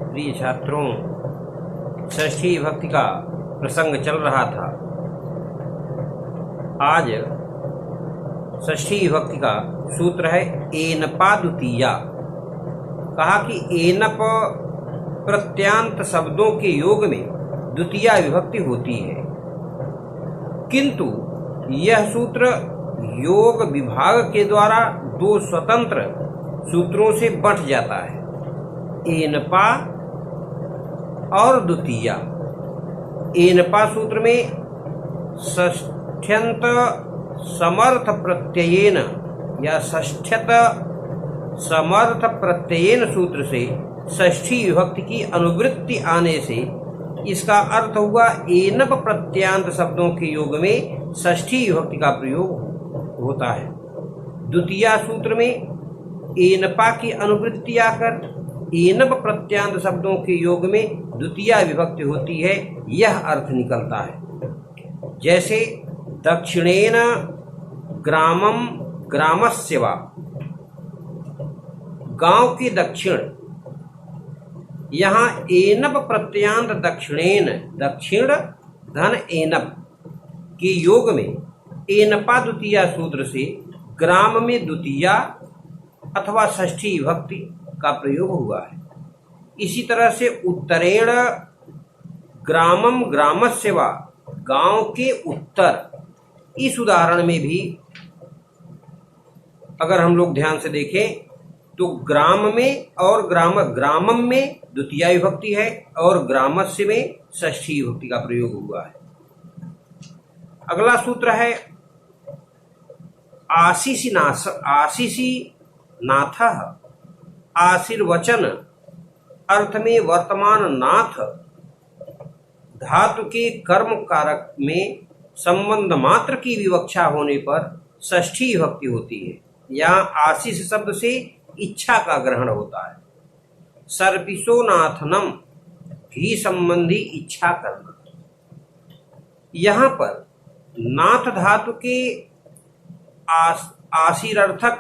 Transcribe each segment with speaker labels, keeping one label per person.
Speaker 1: प्रिय छात्रों, षष्ठी विभक्ति का प्रसंग चल रहा था। आज षष्ठी विभक्ति का सूत्र है एनपा द्वितीया। कहा कि एनप प्रत्यांत शब्दों के योग में द्वितीया विभक्ति होती है, किंतु यह सूत्र योग विभाग के द्वारा दो स्वतंत्र सूत्रों से बंट जाता है, एनपा और द्वितीया। एनपा सूत्र में षष्ठ्यंत समर्थ प्रत्ययेन या षष्ठ्यत समर्थ प्रत्ययेन सूत्र से षष्ठी विभक्ति की अनुवृत्ति आने से इसका अर्थ हुआ एनप प्रत्यांत शब्दों के योग में षष्ठी विभक्ति का प्रयोग होता है। द्वितीया सूत्र में एनपा की अनुवृत्ति आकर एनप प्रत्यांत शब्दों के योग में द्वितीया विभक्ति होती है, यह अर्थ निकलता है। जैसे दक्षिणेन ग्रामम ग्रामस्य वा, गांव के दक्षिण, यहाँ एनप प्रत्यांत दक्षिणेन, दक्षिण धन एनप के योग में एनपा द्वितीया सूत्र से ग्राम में द्वितीया अथवा षष्ठी विभक्ति का प्रयोग हुआ है। इसी तरह से उत्तरेण ग्रामम ग्रामस्य वा, गांव के उत्तर, इस उदाहरण में भी अगर हम लोग ध्यान से देखें तो ग्राम में और ग्रामम में द्वितीया विभक्ति है और ग्रामस्य में षष्ठी विभक्ति का प्रयोग हुआ है। अगला सूत्र है आशीषी नाथः। आशीर्वचन अर्थ में वर्तमान नाथ धातु के कर्म कारक में संबंध मात्र की विवक्षा होने पर षष्ठी विभक्ति होती है। यहाँ आशीष शब्द से इच्छा का ग्रहण होता है। सर्पिशो नाथनम, भी संबंधी इच्छा करना। यहाँ पर नाथ धातु के आशीरर्थक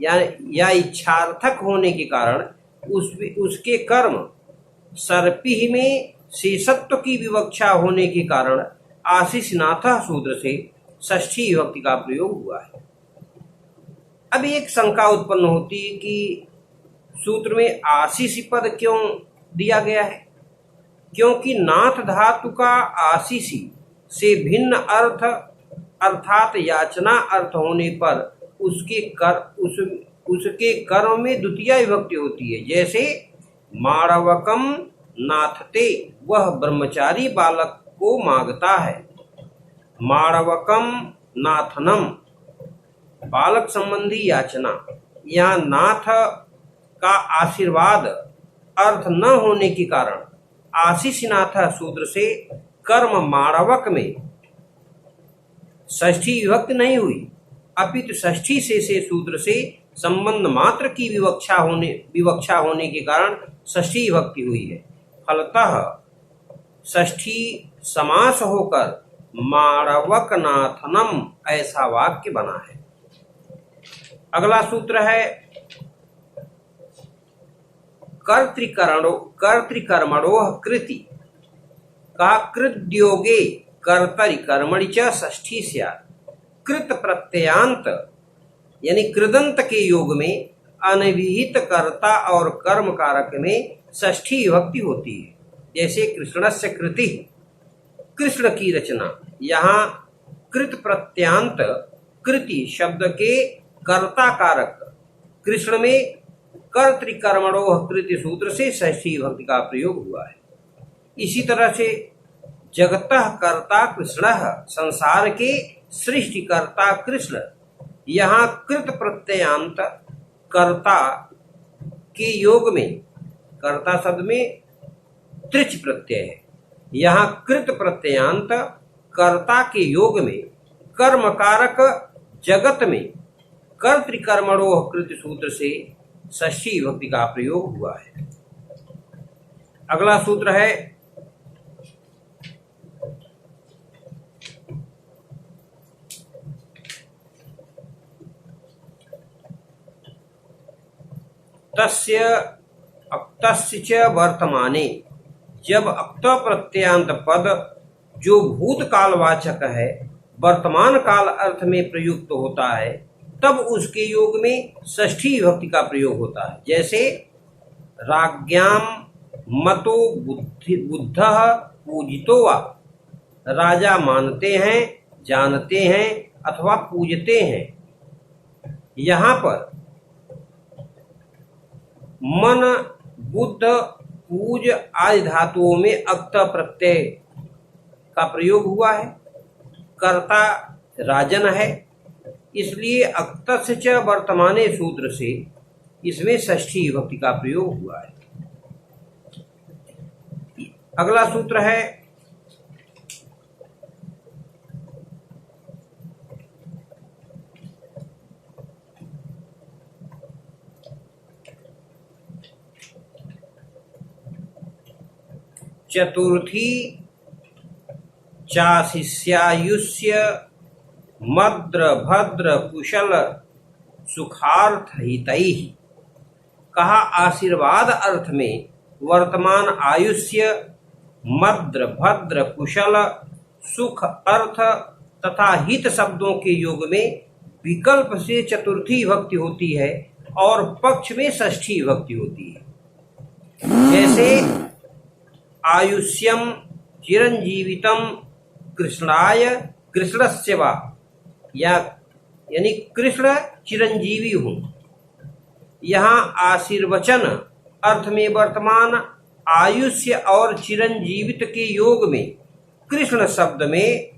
Speaker 1: या इच्छार्थक होने के कारण उसके कर्म सर्पि में शेषत्व की विवक्षा होने के कारण आशीषनाथ सूत्र से षष्ठी विभक्ति का प्रयोग हुआ है। अब एक शंका उत्पन्न होती है कि सूत्र में आशीष पद क्यों दिया गया है? क्योंकि नाथ धातु का आशीषी से भिन्न अर्थ अर्थात याचना अर्थ होने पर उसके कर्म में द्वितीया विभक्ति होती है। जैसे माणवकम नाथते, वह ब्रह्मचारी बालक को मांगता है। माणवकम नाथनम, बालक संबंधी याचना। यहाँ नाथ का आशीर्वाद अर्थ न होने के कारण आशीषनाथ सूत्र से कर्म माणवक में षष्ठी विभक्ति नहीं हुई, अपितु षष्ठी से सूत्र से संबंध मात्र की विवक्षा होने के कारण षष्ठी विभक्ति हुई है। फलतः षष्ठी समास होकर माणवक नाथनम ऐसा वाक्य बना है। अगला सूत्र है कर्तृकर्मणोः कृति। का कृद्योगे कर्तरि कर्मणि च षष्ठी स्यात्। कृत प्रत्ययांत यानी कृदंत के योग में अनविहित कर्ता और कर्म कारक में षष्ठी विभक्ति होती है। जैसे कृष्णस्य कृति, कृष्ण की रचना। यहाँ कृत प्रत्यांत कृति शब्द के कर्ता कारक कृष्ण में कर्तृकर्मणोः कृति सूत्र से षष्ठी विभक्ति का प्रयोग हुआ है। इसी तरह से जगतः कर्ता कृष्णः, संसार के सृष्टिकर्ता कृष्ण। यहाँ कृत प्रत्ययांत कर्ता के योग में, कर्ता शब्द में त्रिच प्रत्यय है। यहाँ कृत प्रत्ययांत कर्ता के योग में कर्म कारक जगत में कर्तृकर्मणोः कृति सूत्र से षष्ठी विभक्ति का प्रयोग हुआ है। अगला सूत्र है तस्य अक्तस्य च वर्तमाने, जब अक्त प्रत्ययान्त पद जो भूतकालवाचक है वर्तमान काल अर्थ में प्रयुक्त होता है, तब उसके योग में षष्ठी विभक्ति का प्रयोग होता है। जैसे राज्ञाम मतो बुद्धः पूजितो वा, राजा मानते हैं, जानते हैं अथवा पूजते हैं। यहाँ पर मन, बुद्ध, पूज आदि धातुओं में अक्त प्रत्यय का प्रयोग हुआ है। कर्ता राजन है, इसलिए अक्तस्य च वर्तमाने सूत्र से इसमें षष्ठी विभक्ति का प्रयोग हुआ है। अगला सूत्र है चतुर्थी चाशिष्यायुष्य मद्र भद्र कुशल सुखार्थ हितैः। कहा आशीर्वाद अर्थ में वर्तमान आयुष्य, मद्र भद्र कुशल सुख अर्थ तथा हित शब्दों के योग में विकल्प से चतुर्थी विभक्ति होती है और पक्ष में षष्ठी विभक्ति होती है। जैसे आयुष्यम चिरंजीवितम कृष्णाय कृष्णस्य वा, यानी कृष्ण चिरंजीवी हूँ। यहाँ आशीर्वचन अर्थ में वर्तमान आयुष्य और चिरंजीवित के योग में कृष्ण शब्द में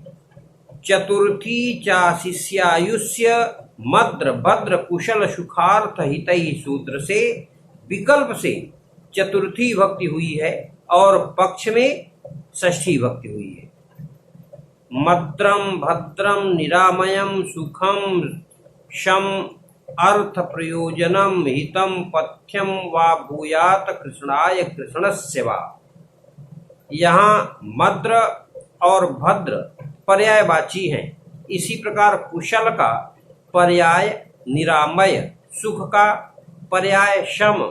Speaker 1: चतुर्थी चाशिष्यायुष्य मद्र भद्र कुशल सुखार्थ हितैः सूत्र से विकल्प से चतुर्थी विभक्ति हुई है और पक्ष में षष्ठी विभक्ति हुई है। मद्रम भद्रम निरामयम सुखम शम अर्थ प्रयोजनम हितम पथ्यम वा भूयात कृष्णाय कृष्णस्य वा। यहाँ मद्र और भद्र पर्यायवाची हैं। इसी प्रकार कुशल का पर्याय निरामय, सुख का पर्याय शम,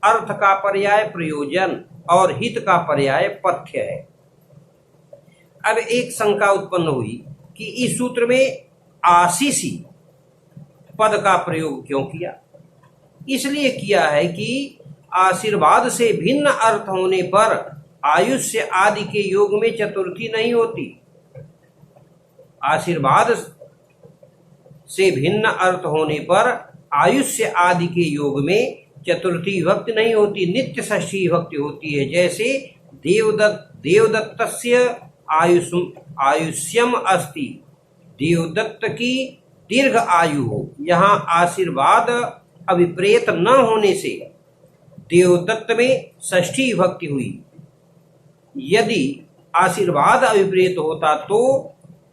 Speaker 1: अर्थ का पर्याय प्रयोजन और हित का पर्याय पथ्य है। अब एक शंका उत्पन्न हुई कि इस सूत्र में आशीषी पद का प्रयोग क्यों किया? इसलिए किया है कि आशीर्वाद से भिन्न अर्थ होने पर आयुष्य आदि के योग में चतुर्थी नहीं होती। आशीर्वाद से भिन्न अर्थ होने पर आयुष्य आदि के योग में चतुर्थी विभक्ति नहीं होती, नित्य षष्ठी विभक्ति होती है। जैसे देवदत्तस्य आयुष्यम अस्ति, देवदत्त की दीर्घ आयु हो। यहाँ आशीर्वाद अभिप्रेत न होने से देवदत्त में षष्ठी विभक्ति हुई। यदि आशीर्वाद अभिप्रेत होता तो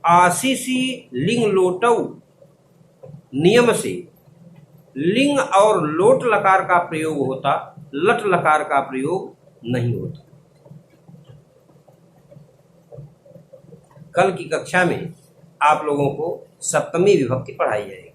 Speaker 1: आशीषी लिंग लोटौ नियम से लिंग और लोट लकार का प्रयोग होता, लट लकार का प्रयोग नहीं होता। कल की कक्षा में आप लोगों को सप्तमी विभक्ति पढ़ाई जाएगी।